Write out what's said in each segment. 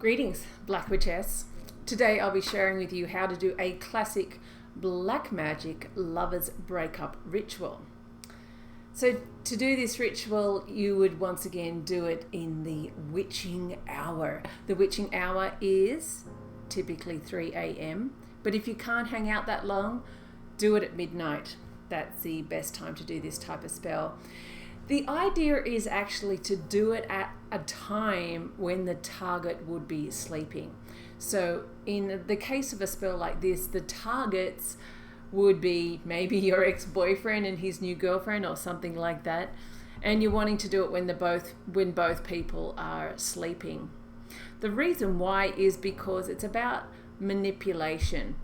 Greetings, Black Witchess. Today I'll be sharing with you how to do a classic black magic lovers breakup ritual. So to do this ritual, you would once again do it in the witching hour. The witching hour is typically 3 a.m. But if you can't hang out that long, do it at midnight. That's the best time to do this type of spell. The idea is actually to do it at a time when the target would be sleeping. So in the case of a spell like this, the targets would be maybe your ex-boyfriend and his new girlfriend or something like that. And you're wanting to do it when both people are sleeping. The reason why is because it's about manipulation.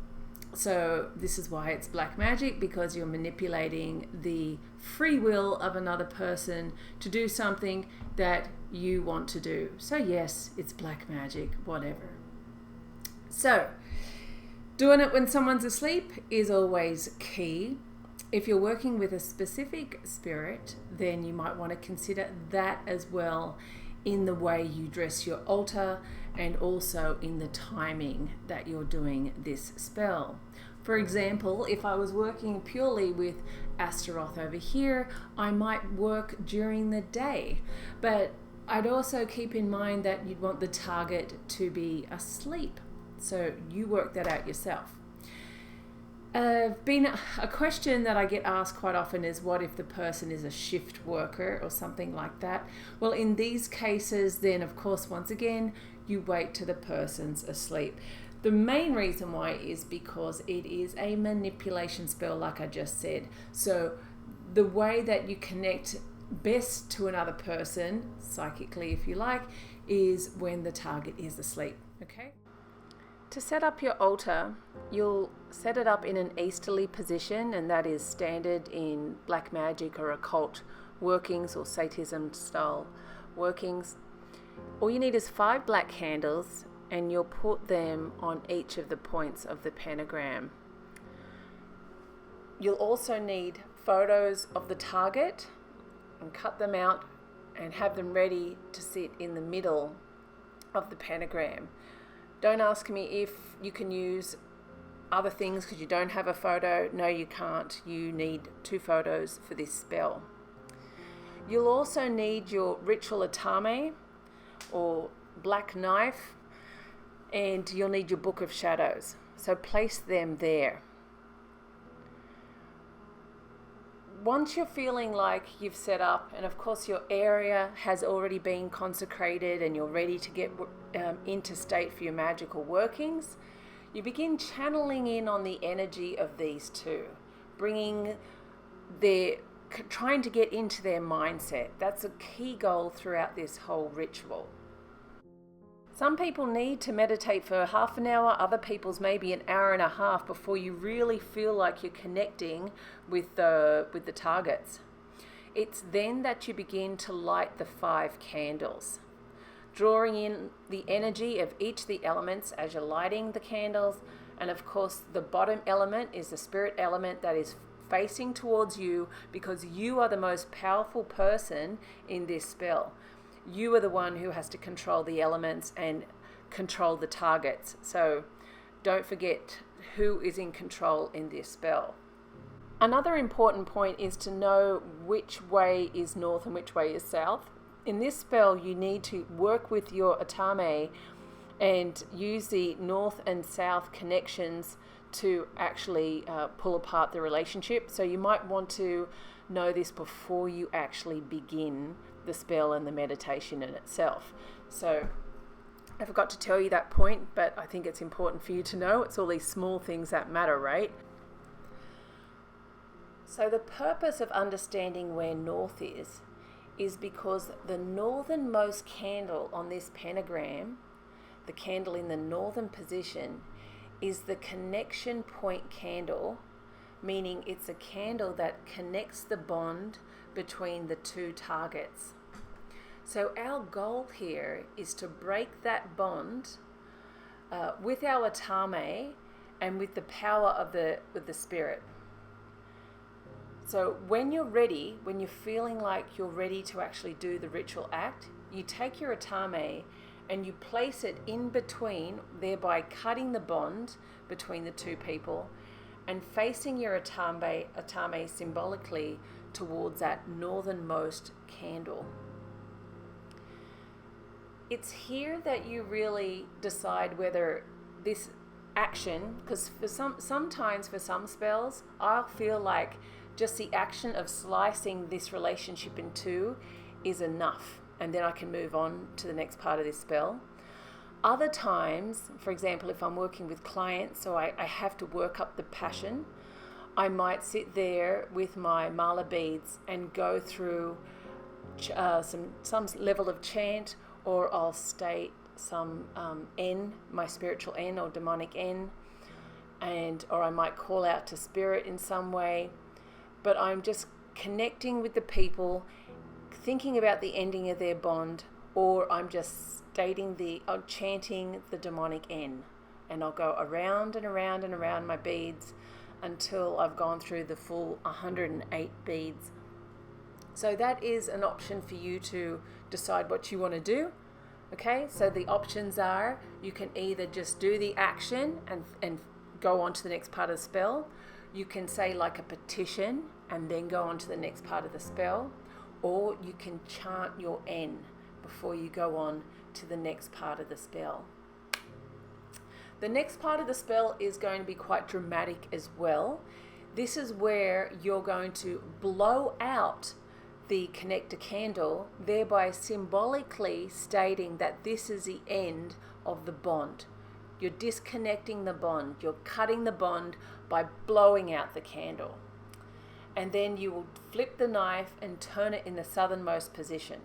So this is why it's black magic, because you're manipulating the free will of another person to do something that you want to do. So yes, it's black magic, whatever. So doing it when someone's asleep is always key. If you're working with a specific spirit, then you might want to consider that as well in the way you dress your altar and also in the timing that you're doing this spell. For example, if I was working purely with Astaroth over here, I might work during the day, but I'd also keep in mind that you'd want the target to be asleep. So you work that out yourself. A question that I get asked quite often is, what if the person is a shift worker or something like that? Well, in these cases, then of course, once again, you wait till the person's asleep. The main reason why is because it is a manipulation spell, like I just said. So the way that you connect best to another person, psychically if you like, is when the target is asleep, okay? To set up your altar, you'll set it up in an easterly position, and that is standard in black magic or occult workings or Satanism style workings. All you need is 5 black candles, and you'll put them on each of the points of the pentagram. You'll also need photos of the target and cut them out and have them ready to sit in the middle of the pentagram. Don't ask me if you can use other things because you don't have a photo. No, you can't. You need 2 photos for this spell. You'll also need your ritual atame or black knife, and you'll need your book of shadows. So place them there. Once you're feeling like you've set up, and of course your area has already been consecrated and you're ready to get into state for your magical workings, you begin channeling in on the energy of these two, trying to get into their mindset. That's a key goal throughout this whole ritual. Some people need to meditate for half an hour, other people's maybe an hour and a half before you really feel like you're connecting with the targets. It's then that you begin to light the 5 candles, drawing in the energy of each of the elements as you're lighting the candles. And of course, the bottom element is the spirit element that is facing towards you, because you are the most powerful person in this spell. You are the one who has to control the elements and control the targets. So don't forget who is in control in this spell. Another important point is to know which way is north and which way is south. In this spell, you need to work with your atame and use the north and south connections to actually pull apart the relationship. So you might want to know this before you actually begin the spell and the meditation in itself. So I forgot to tell you that point, but I think it's important for you to know. It's all these small things that matter, right? So the purpose of understanding where north is because the northernmost candle on this pentagram, the candle in the northern position, is the connection point candle, meaning it's a candle that connects the bond between the 2 targets. So our goal here is to break that bond with our atame and with the power of the spirit. So when you're ready, when you're feeling like you're ready to actually do the ritual act, you take your atame and you place it in between, thereby cutting the bond between the two people and facing your atame symbolically towards that northernmost candle. It's here that you really decide whether this action, because sometimes for some spells, I'll feel like just the action of slicing this relationship in two is enough, and then I can move on to the next part of this spell. Other times, for example, if I'm working with clients, so I have to work up the passion, I might sit there with my mala beads and go through some level of chant, or I'll state some N, my spiritual N or demonic N, or I might call out to spirit in some way, but I'm just connecting with the people, thinking about the ending of their bond, or I'm just chanting the demonic N, and I'll go around and around and around my beads until I've gone through the full 108 beads. So that is an option for you to decide what you want to do. Okay, so the options are, you can either just do the action and go on to the next part of the spell. You can say like a petition and then go on to the next part of the spell, or you can chant your N before you go on to the next part of the spell. The next part of the spell is going to be quite dramatic as well. This is where you're going to blow out the connector candle, thereby symbolically stating that this is the end of the bond. You're disconnecting the bond. You're cutting the bond by blowing out the candle. And then you will flip the knife and turn it in the southernmost position.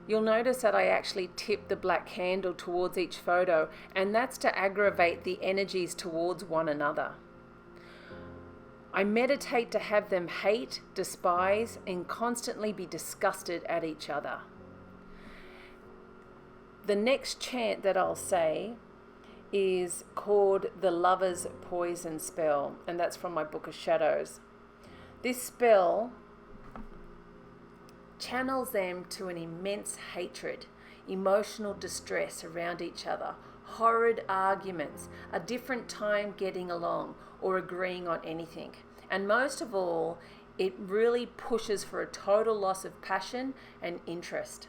You'll notice that I actually tip the black candle towards each photo, and that's to aggravate the energies towards one another. I meditate to have them hate, despise, and constantly be disgusted at each other. The next chant that I'll say is called the Lover's Poison Spell, and that's from my Book of Shadows. This spell channels them to an immense hatred, emotional distress around each other, horrid arguments, a different time getting along or agreeing on anything. And most of all, it really pushes for a total loss of passion and interest.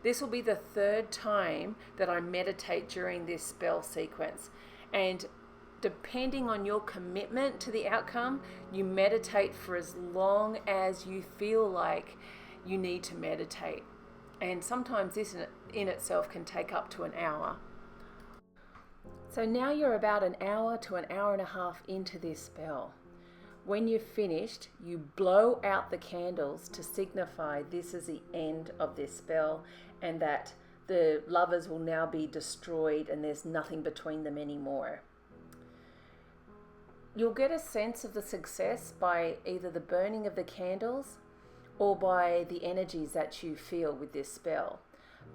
This will be the third time that I meditate during this spell sequence. And depending on your commitment to the outcome, you meditate for as long as you feel like you need to meditate. And sometimes this in itself can take up to an hour. So now you're about an hour to an hour and a half into this spell. When you've finished, you blow out the candles to signify this is the end of this spell, and that the lovers will now be destroyed and there's nothing between them anymore. You'll get a sense of the success by either the burning of the candles or by the energies that you feel with this spell.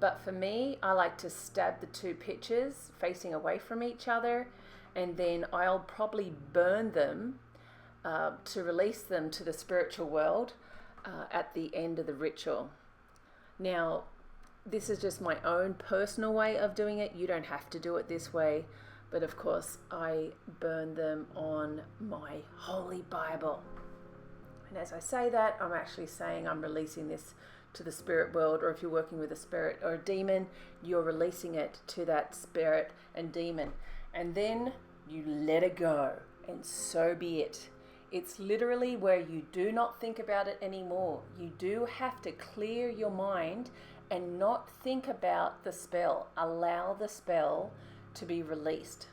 But for me, I like to stab the two pictures facing away from each other, and then I'll probably burn them to release them to the spiritual world at the end of the ritual. Now, this is just my own personal way of doing it. You don't have to do it this way, but of course I burn them on my Holy Bible. And as I say that, I'm actually saying I'm releasing this to the spirit world, or if you're working with a spirit or a demon, you're releasing it to that spirit and demon. And then you let it go, and so be it. It's literally where you do not think about it anymore. You do have to clear your mind and not think about the spell. Allow the spell to be released.